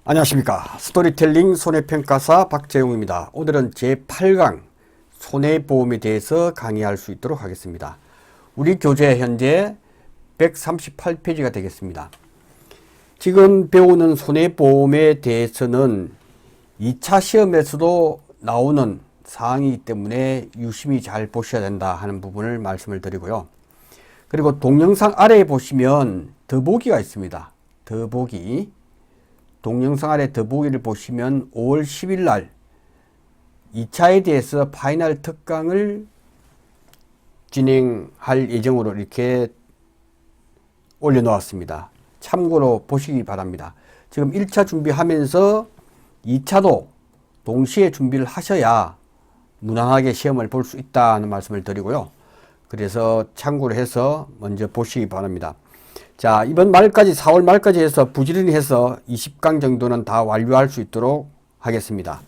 안녕하십니까. 스토리텔링 손해평가사 박재용입니다. 오늘은 제8강 손해보험에 대해서 강의할 수 있도록 하겠습니다. 우리 교재 현재 138페이지가 되겠습니다. 지금 배우는 손해보험에 대해서는 2차 시험에서도 나오는 사항이기 때문에 유심히 잘 보셔야 된다 하는 부분을 말씀을 드리고요. 그리고 동영상 아래에 보시면 더보기가 있습니다. 동영상 아래 더보기를 보시면 5월 10일 날 2차에 대해서 파이널 특강을 진행할 예정으로 이렇게 올려놓았습니다. 참고로 보시기 바랍니다. 지금 1차 준비하면서 2차도 동시에 준비를 하셔야 무난하게 시험을 볼 수 있다는 말씀을 드리고요. 그래서 참고를 해서 먼저 보시기 바랍니다. 자, 이번 말까지 4월 말까지 해서 부지런히 해서 20강 정도는 다 완료할 수 있도록 하겠습니다.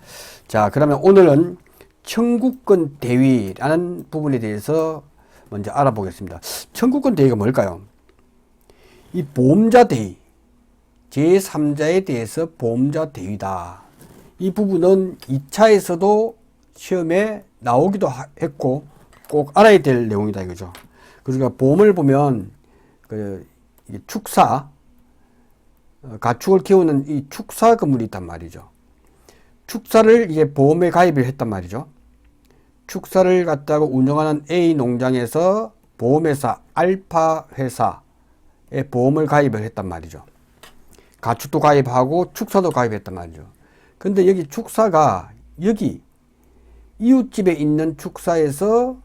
자, 그러면 오늘은 청구권 대위라는 부분에 대해서 먼저 알아보겠습니다. 청구권 대위가 뭘까요? 이 보험자 대위, 제3자에 대해서 보험자 대위다. 이 부분은 2차에서도 시험에 나오기도 했고 꼭 알아야 될 내용이다 이거죠. 그러니까 보험을 보면 축사, 가축을 키우는 이 축사 건물이 있단 말이죠. 축사를 이제 보험에 가입을 했단 말이죠. 축사를 갖다가 운영하는 A 농장에서 보험회사 알파 회사에 보험을 가입을 했단 말이죠. 가축도 가입하고 축사도 가입했단 말이죠. 근데 여기 축사가 여기 이웃집에 있는 축사에서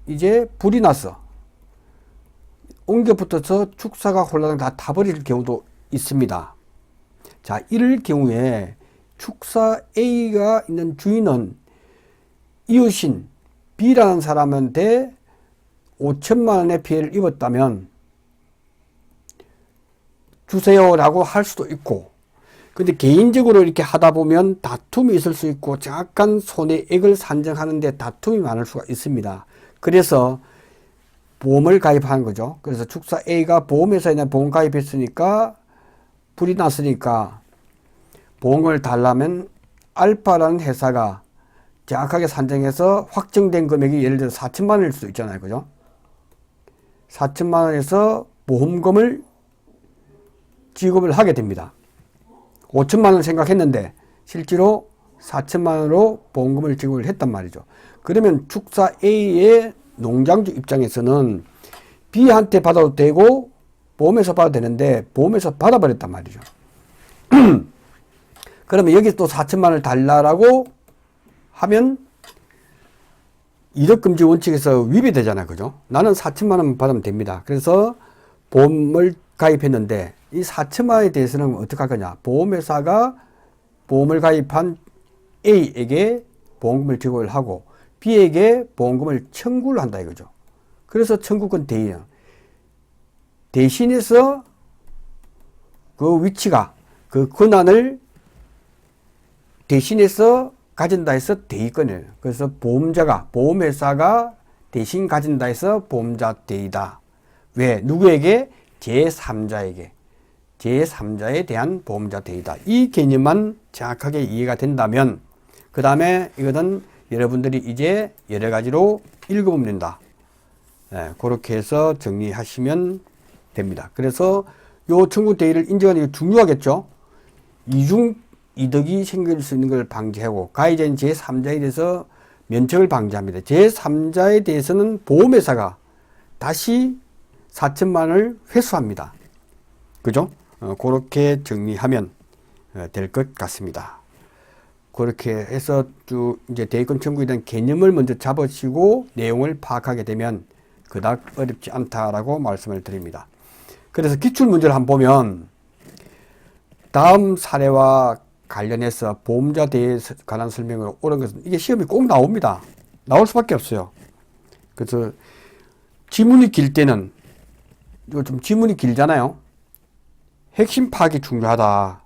이제 불이 났어. 옮겨 붙어서 축사가 홀라당 다 타버릴 경우도 있습니다. 자, 이럴 경우에 축사 A가 있는 주인은 이웃인 B라는 사람한테 5천만 원의 피해를 입었다면 주세요라고 할 수도 있고, 근데 개인적으로 이렇게 하다 보면 다툼이 있을 수 있고 정확한 손해액을 산정하는데 다툼이 많을 수가 있습니다. 그래서 보험을 가입하는 거죠. 그래서 축사 A가 보험회사에 보험 가입했으니까 불이 났으니까 보험을 달라면 알파라는 회사가 정확하게 산정해서 확정된 금액이 예를 들어 4천만 원일 수도 있잖아요. 그죠? 4천만 원에서 보험금을 지급을 하게 됩니다. 5천만 원 생각했는데 실제로 4천만 원으로 보험금을 지급을 했단 말이죠. 그러면 축사 A의 농장주 입장에서는 B한테 받아도 되고 보험에서 받아도 되는데 보험에서 받아버렸단 말이죠. 그러면 여기 또 4천만 원을 달라고 하면 이력금지 원칙에서 위배되잖아요. 그죠? 나는 4천만 원 받으면 됩니다. 그래서 보험을 가입했는데 이 4천만 원에 대해서는 어떻게 할 거냐. 보험회사가 보험을 가입한 A에게 보험금을 지급을 하고 B에게 보험금을 청구를 한다 이거죠. 그래서 청구권 대위는 대신해서 그 위치가 그 권한을 대신해서 가진다 해서 대위권이에요. 그래서 보험회사가 대신 가진다 해서 보험자 대위다. 왜? 누구에게? 제3자에 대한 보험자 대위다. 이 개념만 정확하게 이해가 된다면 그 다음에 이거는 여러분들이 이제 여러 가지로 읽어보면 된다. 네, 그렇게 해서 정리하시면 됩니다. 그래서 요 청구 대위를 인정하는 게 중요하겠죠. 이중 이득이 생길 수 있는 걸 방지하고 가해자인 제3자에 대해서 면책을 방지합니다. 제3자에 대해서는 보험회사가 다시 4천만 원을 회수합니다. 그죠? 그렇게 정리하면 될 것 같습니다. 그렇게 해서 쭉 이제 대위권 청구에 대한 개념을 먼저 잡으시고 내용을 파악하게 되면 그닥 어렵지 않다라고 말씀을 드립니다. 그래서 기출문제를 한번 보면 다음 사례와 관련해서 보험자 대위에 관한 설명으로 옳은 것은 이게 시험이 꼭 나옵니다. 나올 수밖에 없어요. 그래서 지문이 길 때는 좀 지문이 길잖아요. 핵심 파악이 중요하다.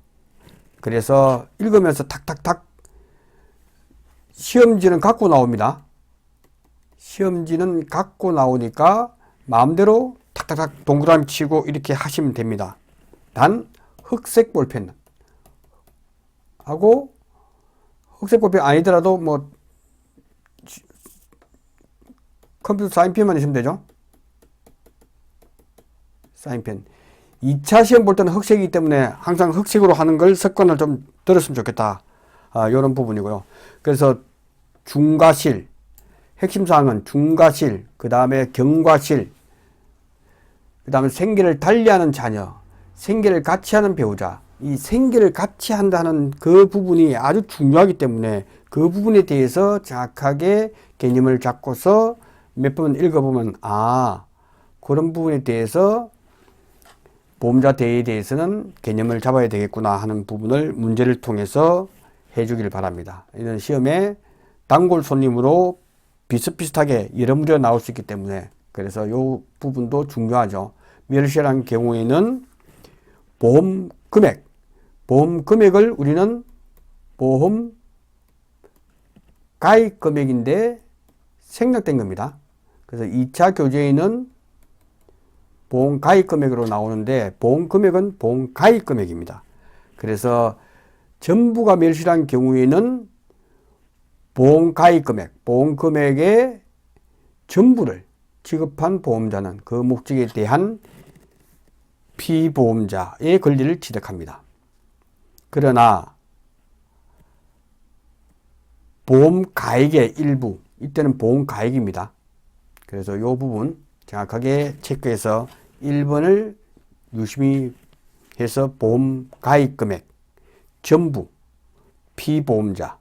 그래서 읽으면서 탁탁탁 시험지는 갖고 나옵니다. 시험지는 갖고 나오니까 마음대로 탁탁탁 동그라미 치고 이렇게 하시면 됩니다. 단 흑색 볼펜, 하고 흑색 볼펜 아니더라도 뭐 컴퓨터 사인펜만 있으면 되죠. 사인펜. 2차 시험 볼 때는 흑색이기 때문에 항상 흑색으로 하는 걸 습관을 좀 들었으면 좋겠다. 이런 부분이고요. 그래서 중과실, 핵심 사항은 중과실, 그 다음에 경과실, 그 다음에 생계를 달리하는 자녀, 생계를 같이 하는 배우자, 이 생계를 같이 한다는 그 부분이 아주 중요하기 때문에 그 부분에 대해서 정확하게 개념을 잡고서 몇 번 읽어보면 그런 부분에 대해서 보험자 대위에 대해서는 개념을 잡아야 되겠구나 하는 부분을 문제를 통해서 해주길 바랍니다. 이런 시험에 단골 손님으로 비슷비슷하게 여러 문제가 나올 수 있기 때문에 그래서 이 부분도 중요하죠. 멸시라는 경우에는 보험 금액을 우리는 보험 가입 금액인데 생략된 겁니다. 그래서 2차 교재에는 보험 가입 금액으로 나오는데 보험 금액은 보험 가입 금액입니다. 그래서 전부가 멸실한 경우에는 보험 가입 금액, 보험 금액의 전부를 지급한 보험자는 그 목적에 대한 피보험자의 권리를 취득합니다. 그러나 보험 가액의 일부, 이때는 보험 가액입니다. 그래서 이 부분 정확하게 체크해서 1번을 유심히 해서 보험 가입 금액, 전부, 피보험자,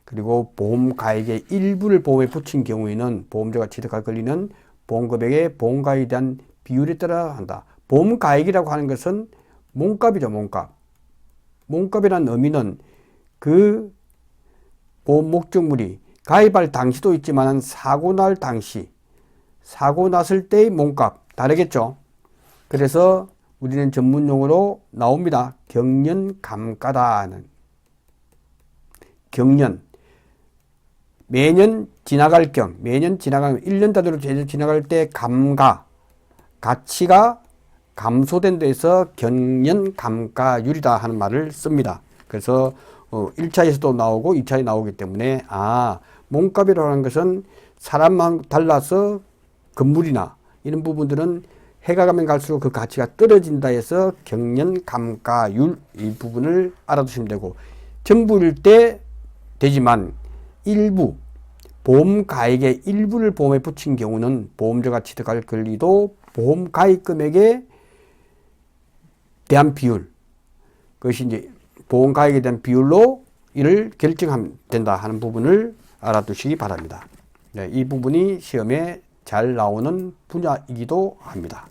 그리고 보험 가액의 일부를 보험에 붙인 경우에는 보험자가 취득할 권리는 보험금액의 보험가액에 대한 비율에 따라 한다. 보험가액이라고 하는 것은 몸값이죠, 몸값. 몸값이라는 의미는 그 보험 목적물이 가입할 당시도 있지만 사고 날 당시, 사고 났을 때의 몸값 다르겠죠. 그래서 우리는 전문용어로 나옵니다. 경년감가다는. 경년. 매년 지나갈 경, 매년 지나가면 1년 단위로 지나갈 때 감가, 가치가 감소된 데서 경년감가율이다 하는 말을 씁니다. 그래서 1차에서도 나오고 2차에 나오기 때문에 몸값이라고 하는 것은 사람만 달라서 건물이나 이런 부분들은 해가 가면 갈수록 그 가치가 떨어진다 해서 경년감가율 이 부분을 알아두시면 되고 전부일 때 되지만 일부 보험 가액의 일부를 보험에 붙인 경우는 보험자가 취득할 권리도 보험 가입 금액에 대한 비율, 그것이 이제 보험 가액에 대한 비율로 이를 결정하면 된다 하는 부분을 알아두시기 바랍니다. 네, 이 부분이 시험에 잘 나오는 분야이기도 합니다.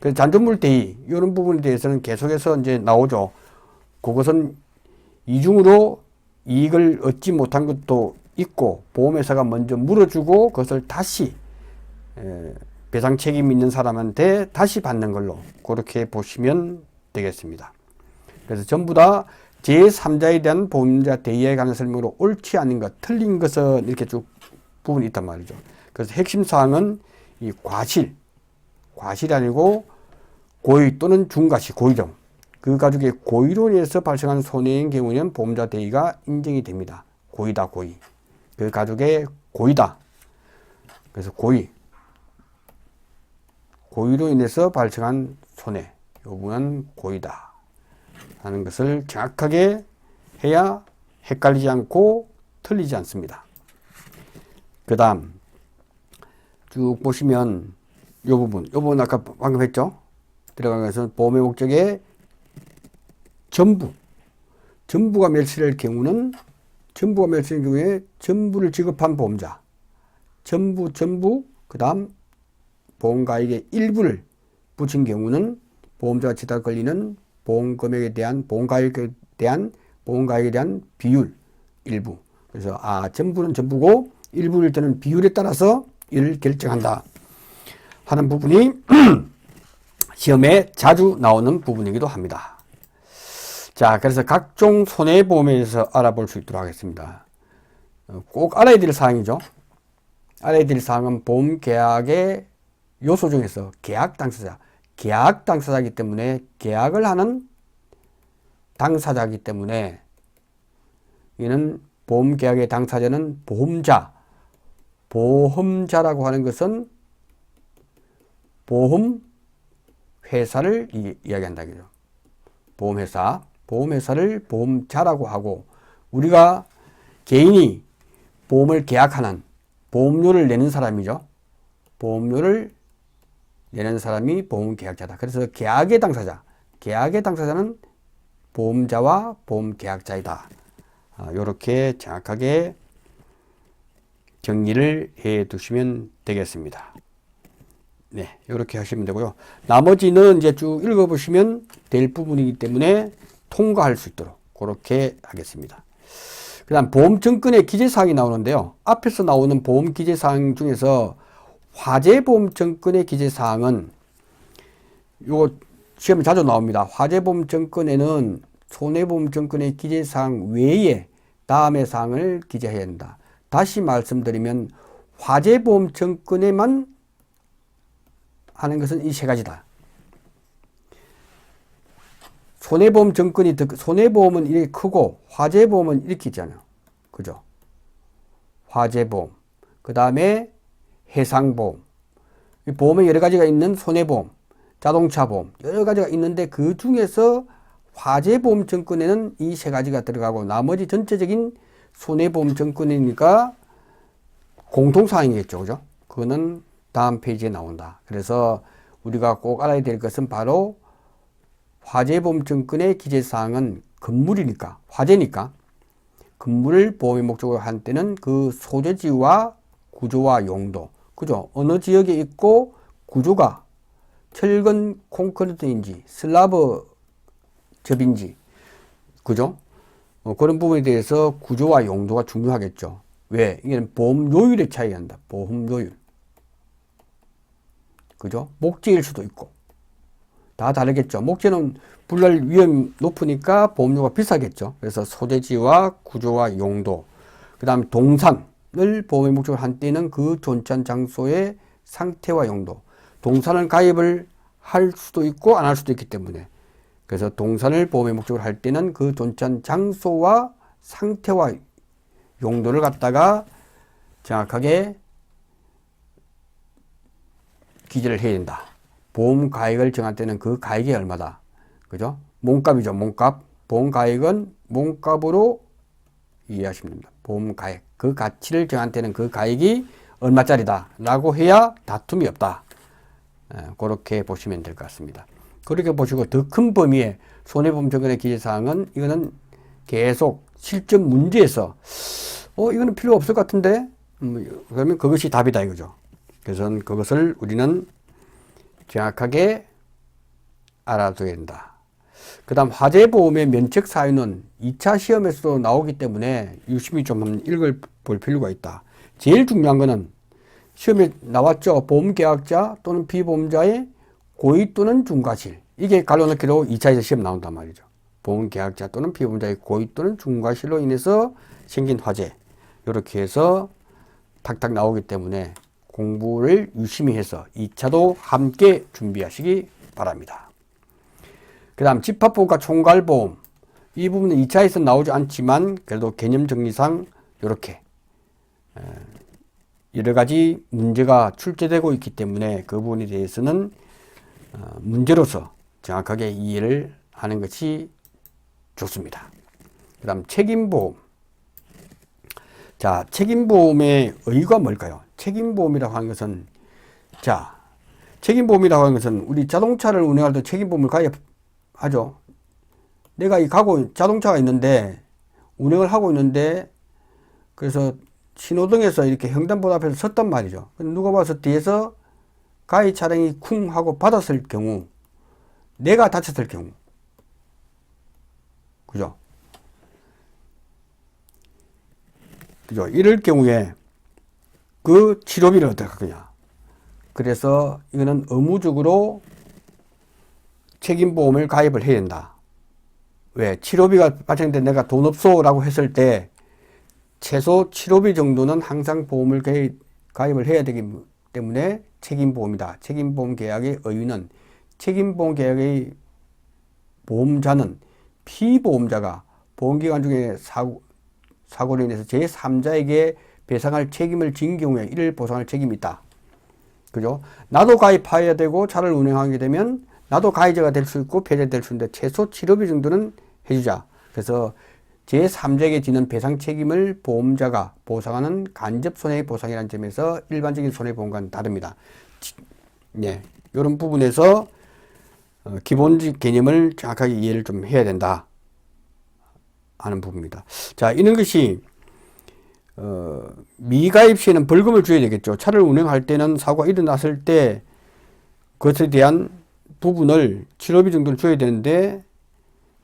그래서 잔존물 대위 이런 부분에 대해서는 계속해서 이제 나오죠. 그것은 이중으로 이익을 얻지 못한 것도 있고 보험회사가 먼저 물어주고 그것을 다시 배상 책임 있는 사람한테 다시 받는 걸로 그렇게 보시면 되겠습니다. 그래서 전부 다 제3자에 대한 보험자 대위에 관한 설명으로 옳지 않은 것, 틀린 것은 이렇게 쭉 부분이 있단 말이죠. 그래서 핵심 사항은 이 과실이 아니고 고의 또는 중과실, 고의점. 그 가족의 고의로 인해서 발생한 손해인 경우에는 보험자 대위가 인정이 됩니다. 고의다, 고의. 그 가족의 고의다. 그래서 고의로 인해서 발생한 손해, 이 부분은 고의다 하는 것을 정확하게 해야 헷갈리지 않고 틀리지 않습니다. 그 다음 쭉 보시면 이 부분 아까 방금 했죠? 들어간 것은 보험의 목적에 전부가 멸실할 경우는 경우에 전부를 지급한 보험자, 전부, 그 다음 보험가액의 일부를 붙인 경우는 보험자가 취득할 권리는 보험금액에 대한 보험가액에 대한 비율 일부. 그래서 전부는 전부고 일부일 때는 비율에 따라서 이를 결정한다 하는 부분이 시험에 자주 나오는 부분이기도 합니다. 자, 그래서 각종 손해보험에 대해서 알아볼 수 있도록 하겠습니다. 꼭 알아야 될 사항이죠. 알아야 될 사항은 보험 계약의 요소 중에서 계약 당사자이기 때문에 계약을 하는 당사자이기 때문에 이는 보험계약의 당사자는 보험자. 보험자라고 하는 것은 보험회사를 이야기한다. 보험회사를 보험자라고 하고, 우리가 개인이 보험을 계약하는 보험료를 내는 사람이죠. 보험료를 내는 사람이 보험계약자다. 그래서 계약의 당사자는 보험자와 보험계약자이다. 이렇게 정확하게 정리를 해 두시면 되겠습니다. 네, 이렇게 하시면 되고요. 나머지는 이제 쭉 읽어보시면 될 부분이기 때문에 통과할 수 있도록 그렇게 하겠습니다. 그 다음 보험증권의 기재사항이 나오는데요. 앞에서 나오는 보험 기재사항 중에서 화재보험증권의 기재사항은 이거 시험에 자주 나옵니다. 화재보험증권에는 손해보험증권의 기재사항 외에 다음의 사항을 기재해야 한다. 다시 말씀드리면 화재보험증권에만 하는 것은 이 세 가지다. 손해보험은 이렇게 크고 화재보험은 이렇게 있잖아요. 그죠? 화재보험. 그 다음에 해상보험. 보험에 여러 가지가 있는 손해보험, 자동차보험, 여러 가지가 있는데 그 중에서 화재보험증권에는 이 세 가지가 들어가고 나머지 전체적인 손해보험증권이니까 공통사항이겠죠. 그죠? 그거는 다음 페이지에 나온다. 그래서 우리가 꼭 알아야 될 것은 바로 화재보험증권의 기재사항은 건물이니까, 화재니까 건물을 보험의 목적으로 한 때는 그 소재지와 구조와 용도, 그죠? 어느 지역에 있고 구조가 철근 콘크리트인지 슬라브 접인지, 그죠? 그런 부분에 대해서 구조와 용도가 중요하겠죠. 왜? 이게 보험료율의 차이가 난다. 보험료율. 그죠? 목재일 수도 있고. 다 다르겠죠. 목재는 불날 위험이 높으니까 보험료가 비싸겠죠. 그래서 소재지와 구조와 용도. 그 다음에 동산을 보험의 목적으로 한 때는 그 존재한 장소의 상태와 용도. 동산을 가입을 할 수도 있고 안 할 수도 있기 때문에. 그래서 동산을 보험의 목적으로 할 때는 그 존재한 장소와 상태와 용도를 갖다가 정확하게 기재를 해야 된다. 보험 가액을 정할 때는 그 가액이 얼마다. 그죠? 몸값이죠. 몸값. 보험 가액은 몸값으로 이해하시면 됩니다. 보험 가액. 그 가치를 정할 때는 그 가액이 얼마짜리다. 라고 해야 다툼이 없다. 그렇게 보시면 될 것 같습니다. 그렇게 보시고 더 큰 범위의 손해보험증권의 기재사항은 이거는 계속 실전 문제에서 이거는 필요 없을 것 같은데 그러면 그것이 답이다 이거죠. 그래서 그것을 우리는 정확하게 알아둬야 된다. 그 다음 화재보험의 면책 사유는 2차 시험에서도 나오기 때문에 유심히 좀 읽어볼 필요가 있다. 제일 중요한 거는 시험에 나왔죠. 보험계약자 또는 피보험자의 고의 또는 중과실. 이게 가로넣기로 2차에서 시험 나온단 말이죠. 보험계약자 또는 피보험자의 고의 또는 중과실로 인해서 생긴 화재. 이렇게 해서 탁탁 나오기 때문에 공부를 유심히 해서 2차도 함께 준비하시기 바랍니다. 그 다음 집합보험과 총괄보험. 이 부분은 2차에서 나오지 않지만 그래도 개념 정리상 이렇게 여러 가지 문제가 출제되고 있기 때문에 그 부분에 대해서는 문제로서 정확하게 이해를 하는 것이 좋습니다. 그 다음 책임보험. 자, 책임보험의 의의가 뭘까요? 책임보험이라고 하는 것은, 자, 책임보험이라고 하는 것은 우리 자동차를 운행할 때 책임보험을 가입하죠. 내가 자동차가 있는데, 운행을 하고 있는데, 그래서 신호등에서 이렇게 횡단보도 앞에서 섰단 말이죠. 누가 봐서 뒤에서 가해 차량이 쿵 하고 받았을 경우, 내가 다쳤을 경우, 그죠? 그죠? 이럴 경우에 그 치료비를 어떻게 할 거냐. 그래서 이거는 의무적으로 책임보험을 가입을 해야 된다. 왜? 치료비가 발생돼 내가 돈 없어 라고 했을 때 최소 치료비 정도는 항상 보험을 가입을 해야 되기 때문에 책임보험이다. 책임보험 계약의 의의는 책임보험 계약의 보험자는 피보험자가 보험기간 중에 사고로 인해서 제3자에게 배상할 책임을 진 경우에 이를 보상할 책임이 있다. 그죠? 나도 가입해야 되고 차를 운행하게 되면 나도 가해자가 될 수 있고 피해자가 될 수 있는데 최소 치료비 정도는 해주자. 그래서 제3자에게 지는 배상 책임을 보험자가 보상하는 간접 손해보상이라는 점에서 일반적인 손해보험과는 다릅니다. 네, 이런 부분에서 기본적 개념을 정확하게 이해를 좀 해야 된다 하는 부분입니다. 자, 이런 것이 미가입 시에는 벌금을 줘야 되겠죠. 차를 운행할 때는 사고가 일어났을 때 그것에 대한 부분을 치료비 정도를 줘야 되는데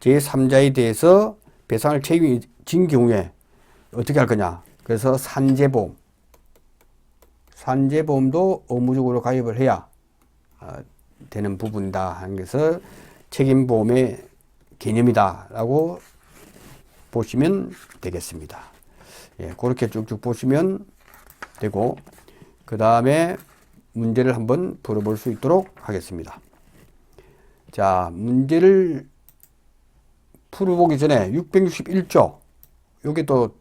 제3자에 대해서 배상할 책임이 진 경우에 어떻게 할 거냐. 그래서 산재보험도 의무적으로 가입을 해야 되는 부분이다 하는 것을 책임보험의 개념이다 라고 보시면 되겠습니다. 예, 그렇게 쭉쭉 보시면 되고 그 다음에 문제를 한번 풀어볼 수 있도록 하겠습니다. 자, 문제를 풀어보기 전에 661조 여기 또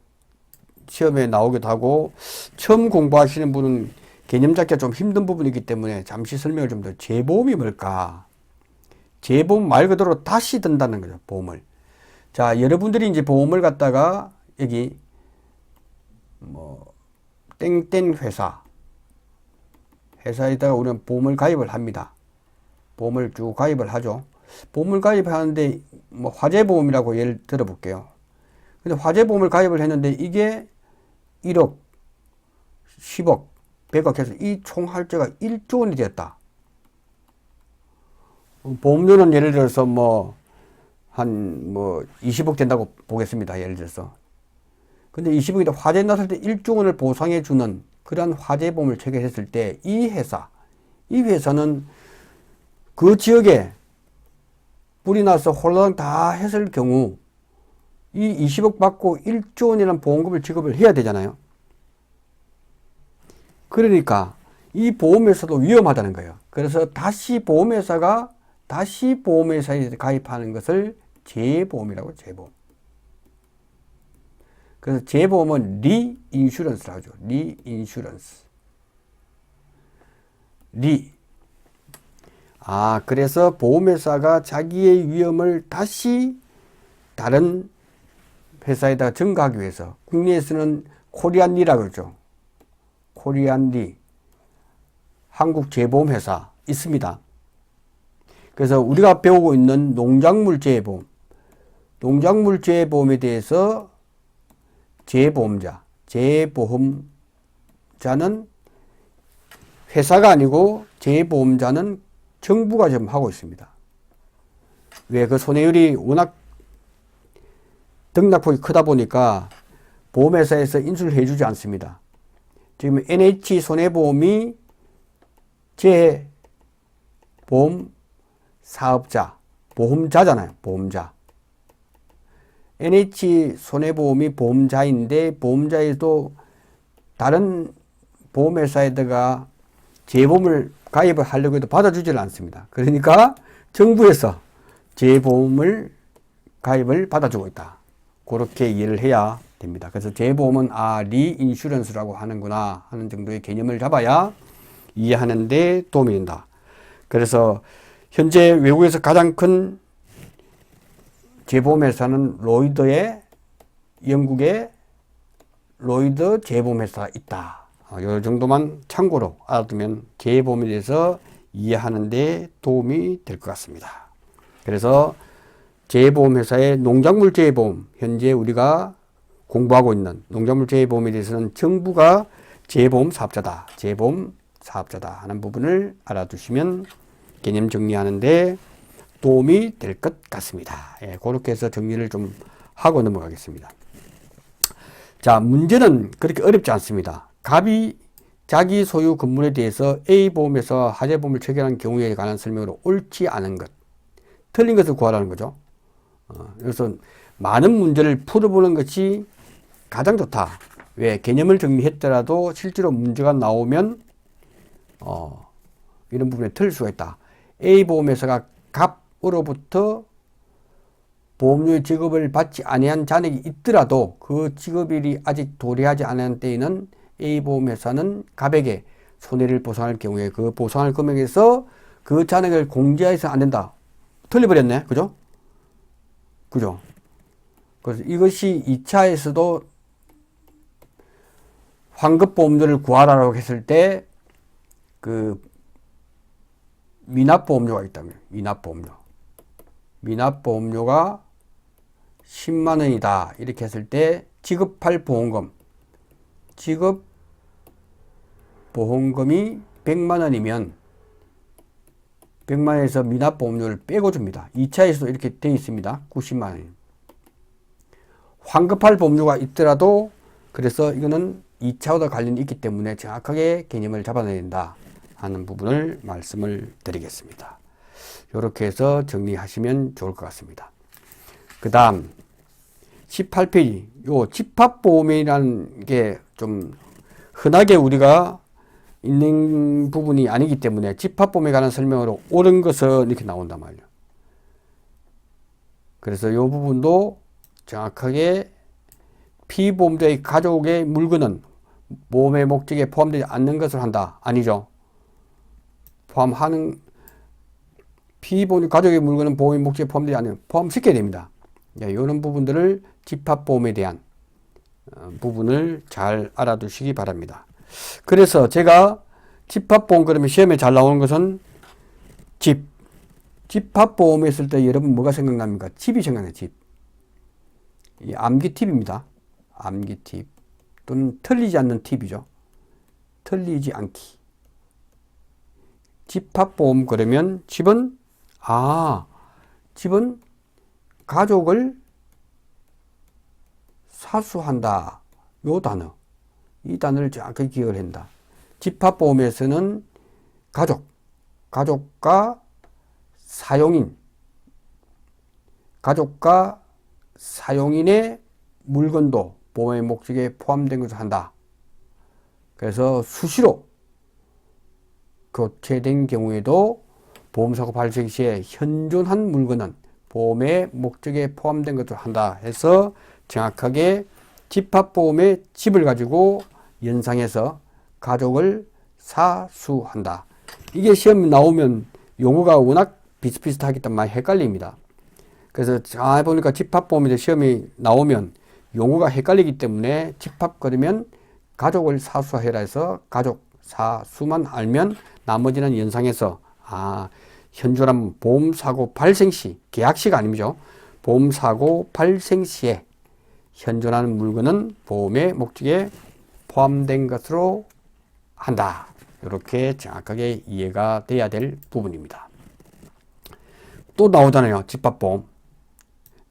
시험에 나오기도 하고 처음 공부하시는 분은 개념 잡기가 좀 힘든 부분이기 때문에 잠시 설명을 좀 더. 재보험이 뭘까? 재보험 말 그대로 다시 든다는 거죠. 보험을. 자, 여러분들이 이제 보험을 갖다가 여기 땡땡 회사에다가 우리는 보험을 가입을 합니다. 보험을 쭉 가입을 하죠. 보험을 가입하는데 화재보험이라고 예를 들어 볼게요. 근데 화재보험을 가입을 했는데 이게 1억, 10억, 100억 해서 이 총 할자가 1조 원이 되었다. 보험료는 예를 들어서 한 20억 된다고 보겠습니다. 예를 들어서. 근데 20억이다. 화재 났을 때 1조 원을 보상해 주는 그러한 화재보험을 체결했을 때 이 회사는 그 지역에 불이 나서 홀라당 다 했을 경우 이 20억 받고 1조 원이라는 보험금을 지급을 해야 되잖아요. 그러니까 이 보험회사도 위험하다는 거예요. 그래서 다시 보험회사에 가입하는 것을 재보험이라고 재보험. 그래서 재보험은 리인슈런스라고 하죠. 리인슈런스. 그래서 보험회사가 자기의 위험을 다시 다른 회사에다가 증가하기 위해서 국내에서는 코리안리라고 그러죠. 코리안리. 한국재보험회사 있습니다. 그래서 우리가 배우고 있는 농작물재보험. 농작물재보험에 대해서 재보험자는 회사가 아니고 재보험자는 정부가 지금 하고 있습니다. 왜? 그 손해율이 워낙 등락폭이 크다 보니까 보험회사에서 인수를 해주지 않습니다. 지금 NH 손해보험이 재보험 사업자, 보험자잖아요. 보험자. NH 손해보험이 보험자인데 보험자에도 다른 보험회사에다가 재보험을 가입을 하려고 해도 받아주지를 않습니다. 그러니까 정부에서 재보험을 가입을 받아주고 있다. 그렇게 이해를 해야 됩니다. 그래서 재보험은 리인슈런스라고 하는구나 하는 정도의 개념을 잡아야 이해하는 데 도움이 된다. 그래서 현재 외국에서 가장 큰 재보험회사는 영국의 로이드 재보험회사가 있다. 이 정도만 참고로 알아두면 재보험에 대해서 이해하는 데 도움이 될 것 같습니다. 그래서 재보험회사의 농작물재보험, 현재 우리가 공부하고 있는 농작물재보험에 대해서는 정부가 재보험 사업자다 하는 부분을 알아두시면 개념 정리하는데 도움이 될 것 같습니다. 예, 그렇게 해서 정리를 좀 하고 넘어가겠습니다. 자, 문제는 그렇게 어렵지 않습니다. 갑이 자기 소유 건물에 대해서 A보험에서 화재보험을 체결한 경우에 관한 설명으로 옳지 않은 것, 틀린 것을 구하라는 거죠. 그래서 많은 문제를 풀어보는 것이 가장 좋다. 왜? 개념을 정리했더라도 실제로 문제가 나오면 이런 부분에 틀릴 수가 있다. A보험회사가 갑으로부터 보험료의 지급을 받지 아니한 잔액이 있더라도 그 지급일이 아직 도래하지 않은 때에는 A보험회사는 갑에게 손해를 보상할 경우에 그 보상할 금액에서 그 잔액을 공제해서 안 된다. 틀려버렸네. 그죠? 그죠? 그래서 이것이 2차에서도 환급보험료를 구하라고 했을 때 그 미납보험료가 있다면 미납보험료가 10만 원이다. 이렇게 했을 때 지급할 보험금이 100만 원이면 100만 원에서 미납보험료를 빼고 줍니다. 2차에서도 이렇게 되어 있습니다. 90만 원. 환급할 보험료가 있더라도 그래서 이거는 2차와 관련이 있기 때문에 정확하게 개념을 잡아내야 된다 하는 부분을 말씀을 드리겠습니다. 이렇게 해서 정리하시면 좋을 것 같습니다. 그 다음 18페이지 요 집합보험이라는 게 좀 흔하게 우리가 있는 부분이 아니기 때문에 집합보험에 관한 설명으로 옳은 것은 이렇게 나온단 말이에요. 그래서 이 부분도 정확하게 피보험자의 가족의 물건은 보험의 목적에 포함되지 않는 것을 한다. 아니죠. 포함하는 피보험 가족의 물건은 보험의 목적에 포함되지 않는 포함시켜야 됩니다. 이런 부분들을 집합보험에 대한 부분을 잘 알아두시기 바랍니다. 그래서 제가 집합보험 그러면 시험에 잘 나오는 것은 집합보험 했을 때 여러분 뭐가 생각납니까? 집이 생각나요. 집. 이 암기팁입니다. 암기팁 또는 틀리지 않는 팁이죠. 틀리지 않기. 집합보험 그러면 집은 가족을 사수한다. 요 단어. 이 단어를 정확하게 기억을 한다. 집합보험에서는 가족과 사용인의 물건도 보험의 목적에 포함된 것을 한다. 그래서 수시로 교체된 경우에도 보험사고 발생 시에 현존한 물건은 보험의 목적에 포함된 것을 한다 해서 정확하게 집합보험의 집을 가지고 연상해서 가족을 사수한다. 이게 시험 나오면 용어가 워낙 비슷비슷하기 때문에 많이 헷갈립니다. 그래서 잘 보니까 집합보험에 시험이 나오면 용어가 헷갈리기 때문에 집합 그러면 가족을 사수해라 해서 가족 사수만 알면 나머지는 연상해서 현존한 보험사고 발생 시, 계약시가 아니죠. 보험사고 발생 시에 현존하는 물건은 보험의 목적에 포함된 것으로 한다. 이렇게 정확하게 이해가 돼야 될 부분입니다. 또 나오잖아요. 집합보험.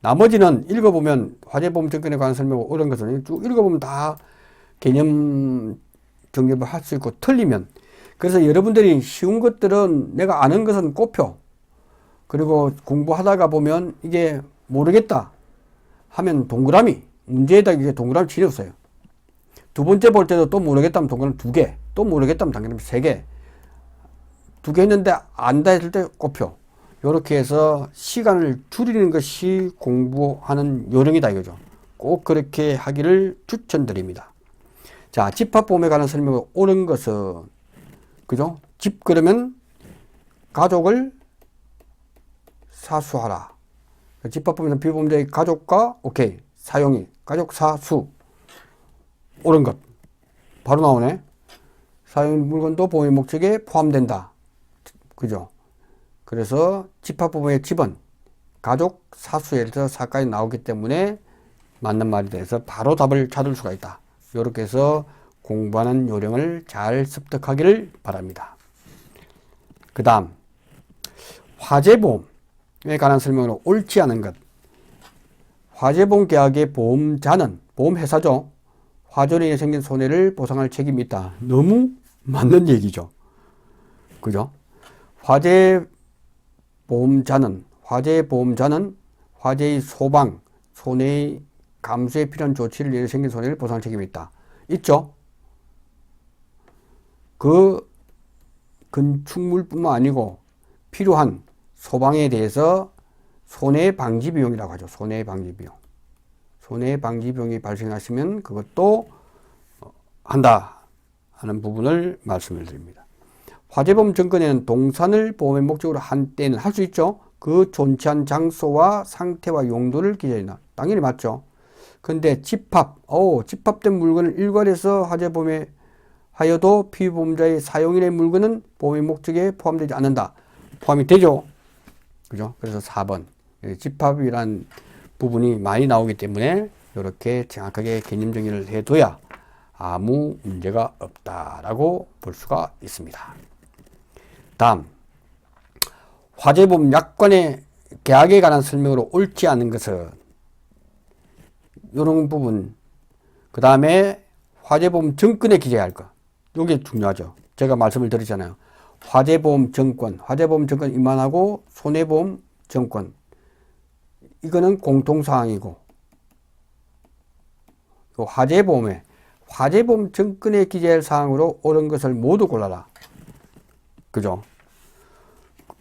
나머지는 읽어보면 화재보험 증권에 관한 설명 어려운 것은 쭉 읽어보면 다 개념 정립을 할 수 있고 틀리면 그래서 여러분들이 쉬운 것들은 내가 아는 것은 꼽혀. 그리고 공부하다가 보면 이게 모르겠다 하면 동그라미 문제에다 이게 동그라미 치려주세요. 두 번째 볼 때도 또 모르겠다면 동그라미 2개, 또 모르겠다면 동그라미 3개, 2개 했는데 안다 했을 때 꼽혀. 이렇게 해서 시간을 줄이는 것이 공부하는 요령이다 이거죠. 꼭 그렇게 하기를 추천드립니다. 자, 집합보험에 관한 설명을 옳은 것은 그죠? 집 그러면 가족을 사수하라. 집합보험에서 피보험자의 가족과 사용인 가족 사수 옳은 것 바로 나오네. 사용 물건도 보험의 목적에 포함된다. 그죠? 그래서 집합보험의 집은 가족 사수에서 사까지 나오기 때문에 맞는 말이 돼서 바로 답을 찾을 수가 있다. 이렇게 해서 공부하는 요령을 잘 습득하기를 바랍니다. 그 다음 화재보험에 관한 설명으로 옳지 않은 것. 화재보험 계약의 보험자는 보험회사죠. 화재로 인해 생긴 손해를 보상할 책임이 있다. 너무 맞는 얘기죠. 그죠? 화재의 보험자는 화재의 소방, 손해의 감수에 필요한 조치를 위해 생긴 손해를 보상할 책임이 있다. 있죠? 그 건축물뿐만 아니고 필요한 소방에 대해서 손해방지 비용이라고 하죠. 손해방지 비용. 손해방지 비용이 발생하시면 그것도 한다 하는 부분을 말씀을 드립니다. 화재보험 증권에는 동산을 보험의 목적으로 한 때는 할 수 있죠. 그 존치한 장소와 상태와 용도를 기재한다. 당연히 맞죠. 근데 집합된 물건을 일괄해서 화재보험에 하여도 피보험자의 사용인의 물건은 보험의 목적에 포함되지 않는다. 포함이 되죠. 그죠? 그래서 4번. 집합이란 부분이 많이 나오기 때문에 이렇게 정확하게 개념 정의를 해둬야 아무 문제가 없다라고 볼 수가 있습니다. 다음, 화재보험 약관의 계약에 관한 설명으로 옳지 않은 것은 이런 부분, 그 다음에 화재보험 증권에 기재해야 할 것. 이게 중요하죠. 제가 말씀을 드리잖아요. 화재보험 증권 이만하고 손해보험 증권. 이거는 공통사항이고, 화재보험 증권에 기재할 사항으로 옳은 것을 모두 골라라. 그죠?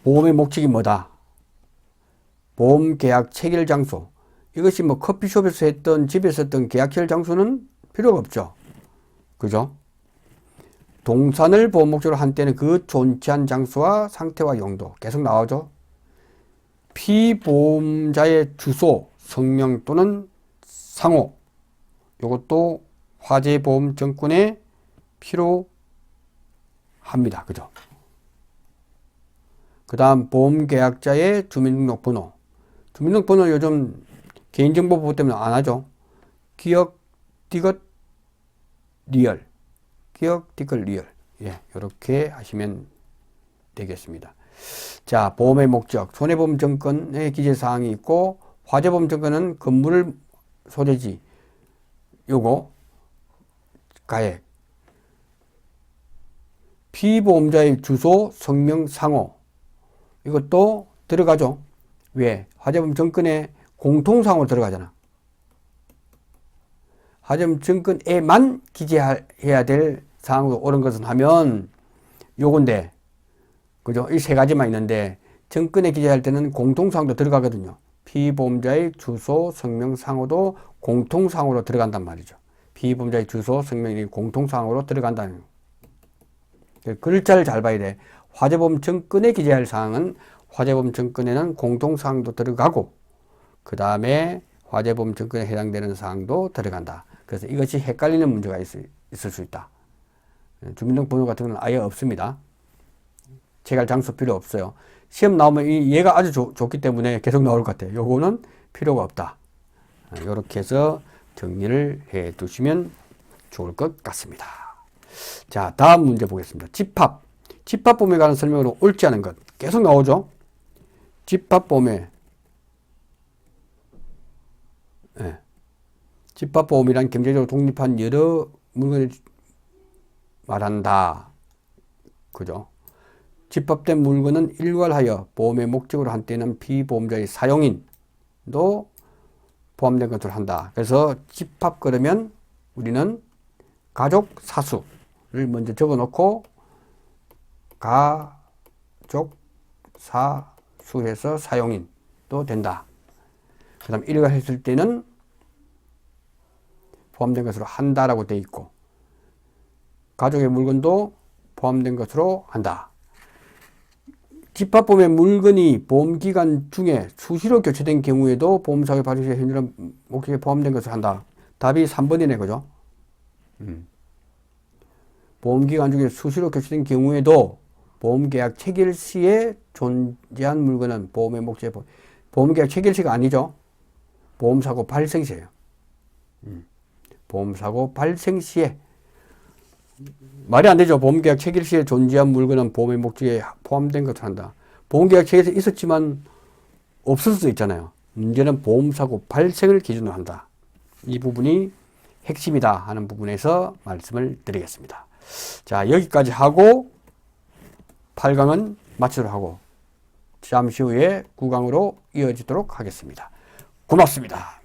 보험의 목적이 뭐다? 보험 계약 체결 장소. 이것이 뭐 커피숍에서 했던 집에서 했던 계약 체결 장소는 필요가 없죠. 그죠? 동산을 보험 목적으로 한 때는 그 존치한 장소와 상태와 용도 계속 나오죠. 피보험자의 주소, 성명 또는 상호. 이것도 화재보험 증권에 필요합니다. 그죠? 그 다음 보험계약자의 주민등록번호. 주민등록번호 요즘 개인정보 보호 때문에 안 하죠. 기억, 디귿, 리얼. 기억, 디귿, 리얼. 예, 이렇게 하시면 되겠습니다. 자, 보험의 목적. 손해보험 증권의 기재사항이 있고, 화재보험 증권은 건물 소재지. 요거, 가액. 피보험자의 주소, 성명, 상호. 이것도 들어가죠. 왜? 화재보험 증권에 공통사항으로 들어가잖아. 화재보험 증권에만 기재해야 될 사항으로 옳은 것은 하면 요건데, 그죠? 이 세 가지만 있는데, 증권에 기재할 때는 공통사항도 들어가거든요. 피보험자의 주소, 성명, 상호도 공통사항으로 들어간단 말이죠. 피보험자의 주소, 성명이 공통사항으로 들어간다는 거. 글자를 잘 봐야 돼. 화재보험 증권에 기재할 사항은 화재보험 증권에는 공통사항도 들어가고, 그 다음에 화재보험 증권에 해당되는 사항도 들어간다. 그래서 이것이 헷갈리는 문제가 있을 수 있다. 주민등록번호 같은 건 아예 없습니다. 체결 장소 필요 없어요. 시험 나오면 얘가 아주 좋기 때문에 계속 나올 것 같아요. 요거는 필요가 없다. 이렇게 해서 정리를 해 두시면 좋을 것 같습니다. 자, 다음 문제 보겠습니다. 집합보험에 관한 설명으로 옳지 않은 것. 계속 나오죠. 집합보험에 집합보험이란 경제적으로 독립한 여러 물건을 말한다. 그죠? 집합된 물건은 일괄하여 보험의 목적으로 한 때는 피보험자의 사용인도 포함된 것으로 한다. 그래서 집합 그러면 우리는 가족 사수를 먼저 적어 놓고 가족 사수해서 사용인도 된다. 그 다음 일괄했을 때는 포함된 것으로 한다라고 되어 있고, 가족의 물건도 포함된 것으로 한다. 집합보험의 물건이 보험기간 중에 수시로 교체된 경우에도 보험사고 발생 시 현존한 목적에 포함된 것을 한다. 답이 3번이네, 그죠? 보험기간 중에 수시로 교체된 경우에도 보험계약 체결 시에 존재한 물건은 보험의 목적에 보험계약 체결 시가 아니죠. 보험사고 발생 시에요. 보험사고 발생 시에 말이 안 되죠. 보험계약 체결 시에 존재한 물건은 보험의 목적에 포함된 것을 한다. 보험계약 체결이 있었지만 없을 수도 있잖아요. 문제는 보험사고 발생을 기준으로 한다. 이 부분이 핵심이다 하는 부분에서 말씀을 드리겠습니다. 자, 여기까지 하고 8강은 마치도록 하고 잠시 후에 9강으로 이어지도록 하겠습니다. 고맙습니다.